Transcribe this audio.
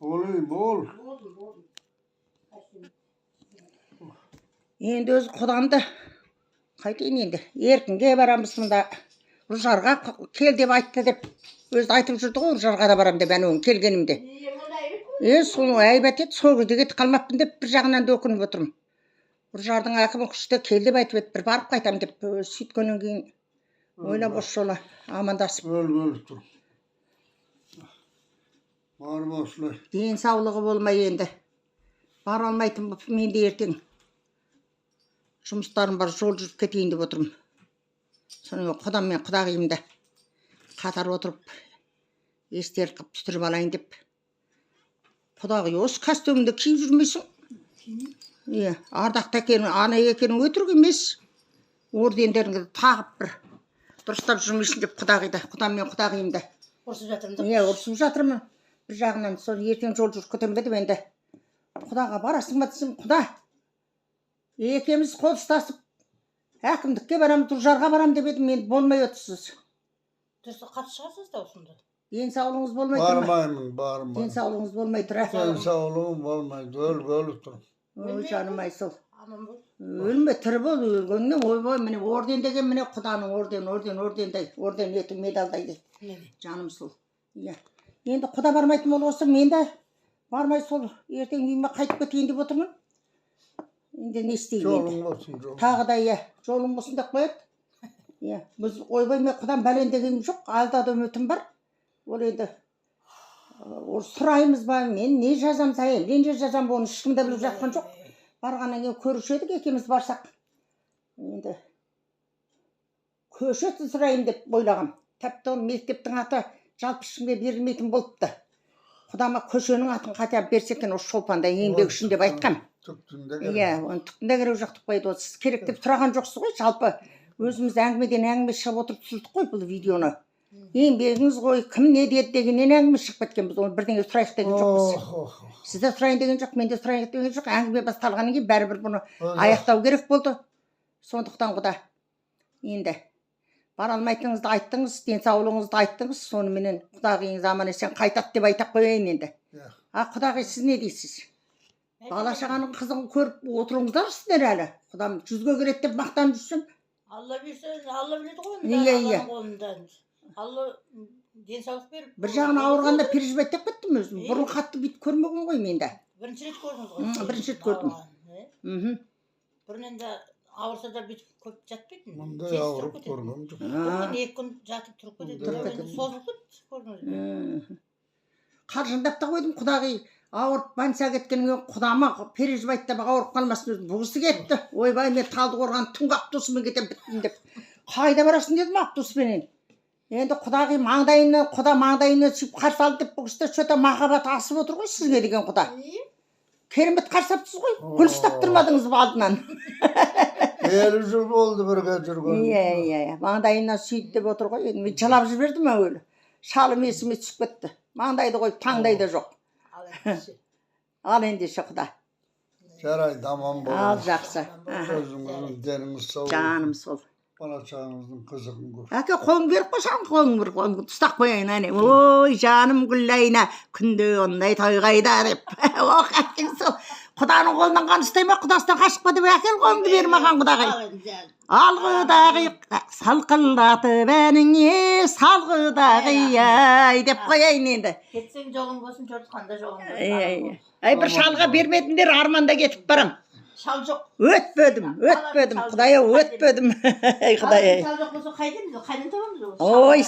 Бол. Енді өзі құдамды қайтайын енді. Еркінге барамыз мұнда. Ұржарға кел деп айтты деп. Өзі айтып жүрді ғой, Ұржарға да барам деп, әнеуін келгенімде. Соны әйбәт еді, сол кезде кетіп қалмаппын деп бір жағынан да өкініп отырмын. Ұржардың ақыбы күшті кел деп айтып еді, бір барып қайтам деп. Сөйткеннен кейін ойлап осы жолы амандасып. Өліп тұр. Барма осылай. Денсаулығы болмай енді. Бара алмайтын болып мен де ертең. Жұмыстарым бар, жол жүріп кетейін деп отырмын. Соны құдам мен құдағиымды қатар отырып естер қып пісіріп алайын деп. Құдағи, осы костюмді киіп жүрмейсің? Ардақты екенің, ана екенің өтірік емес. Ордендеріңді тағып бір дұрыстап жүрмейсің деп құдағиды, құдам мен құдағиымды. Ұрсып жатырмын. Ұрсып жатырмын. Bir жағынан сол ертең жол жүріп кетем бе деп енді. Құдаға барасың ба десем, құда. Екеуміз қол ұстасып әкімдікке барам, Ұржарға барам деп едім, енді болмай отырсыз. Дұрыс қатты шығасыз да осында. Денсаулығыңыз болмай тұр ма? Бармаймын. Денсаулығыңыз болмай тұр. Денсаулығым болмайды, өліп тұр. Ой жаным ай сол. Өлме, тірі бол, өлгеннен ойбай, міне орден деген міне құданың орден етің медалдай дейді. Жаным сол. Енді құда бармайтын бол осы, мен де бармай сол ертең үйіме қайтып кетейін деп отырмын. Енді не істейін енді? Жолың болсын, жолың. Тағы да жолың болсын деп қояды. Біз ойбай мен құдан бәлен дегенім жоқ, алда да үмітім бар. Ол енді сұраймыз ба, мен не жазам сайын, не жазам оны ешкім де біліп жатқан жоқ. Барғаннан кейін көруші едік, екеуміз барсақ. Енді көшетін сұрайын деп ойлағам. Тәпті мектептің аты жалпы ешкімге берілмейтін болыпты. Құдама көшенің атын қатап берсе екен осы шолпанда еңбек үшін деп айтқан. Оны түптінде керек жоқ деп қойды. Сіз керек деп сұраған жоқсыз ғой, жалпы өзіміз әңгімеден әңгіме шығып отырып түсірдік қой бұл видеоны. Еңбегіңіз ғой, кім не деді дегеннен әңгіме шығып кеткен, біз оны бірдеңе сұрайық деген жоқпыз. Сіз де сұрайын деген жоқ, мен де сұрайын деген жоқ. Әңгіме басталғаннан кейін бәрібір бұны аяқтау керек болды. Сондықтан құда енді бара алмайтыныңызды айттыңыз, денсаулығыңызды айттыңыз, соныменен құдағиыңыз аман есен қайтады деп айтақ қояйын енді. Құдағи, сіз не дейсіз? Бала шағаның қызығын көріп отырыңыздар сіздер әлі. Құдам жүзге келеді деп мақтанып жүрсін. Алла берсе, Алла біледі ғой. Алланың қолында. Алла денсаулық беріп. Bir жағына ауырғанда переживать деп кеттім өзім. Бұрын қатты бүйтіп көрмеген ғой мен де. Бірінші рет көрдіңіз ғой? Бірінші рет көрдім. Бұрын енді ауырса да бүйтіп көп жатпайтын. Мұндай ауырып көргенім жоқ. Екі күн жатып тұрып кетеді. Созылып кетті көрдіңіз. Қаржындап та қойдым, құдағи ауырып больницаға кеткеннен кейін құдама переживать деп ауырып қалмасын өзім. Бұл кісі кетті. Ойбай, мен Талдықорған түнгі автобусымен кетем біттім деп. Қайда барасың дедім автобуспенен. Енді құдағи құда маңдайына сүйіп қарсы алды деп бұл кісі что-то махаббат асып отыр ғой сізге деген құда. Керемет қарсы алыпсыз ғой. Гүл ұстап тұрмадыңыз ба алдынан? 50 жыл болды бірге жүрген. Маңдайына сүйді деп отыр ғой. Мен жылап жібердім әуелі. Шалым есіме түсіп кетті. Маңдайды қойып, таңдайды жоқ. Ал ендеше құда. Жарайды, аман болыңыз. Ал жақсы. Өзіңіздің деніңіз сау. Жаным сол. Бала шағаңыздың қызығын көр. Әке, қолын беріп қойсаң, қолын бір ұстап қояйын әне. Ой, жаным Гүлайна, күнде ондай тойғайда деп. Оқ, әкең сол. Құданың қолынан қан ұстай ма, құдасынан қашық па деп әкел қолыңды бер маған құдағи. Ал құдағи, салқылдатып әніңе, сал құдағи ай деп қояйын енді. Кетсең жолың болсын, жортқанда жолың болсын. Ай, бір шалға бермедіңдер, арманда кетіп барам. Шал жоқ. Өтпедім, құдай-ау, өтпедім. Құдай-ай. Шал жоқ болса қайдамыз, қайдан табамыз? Ой,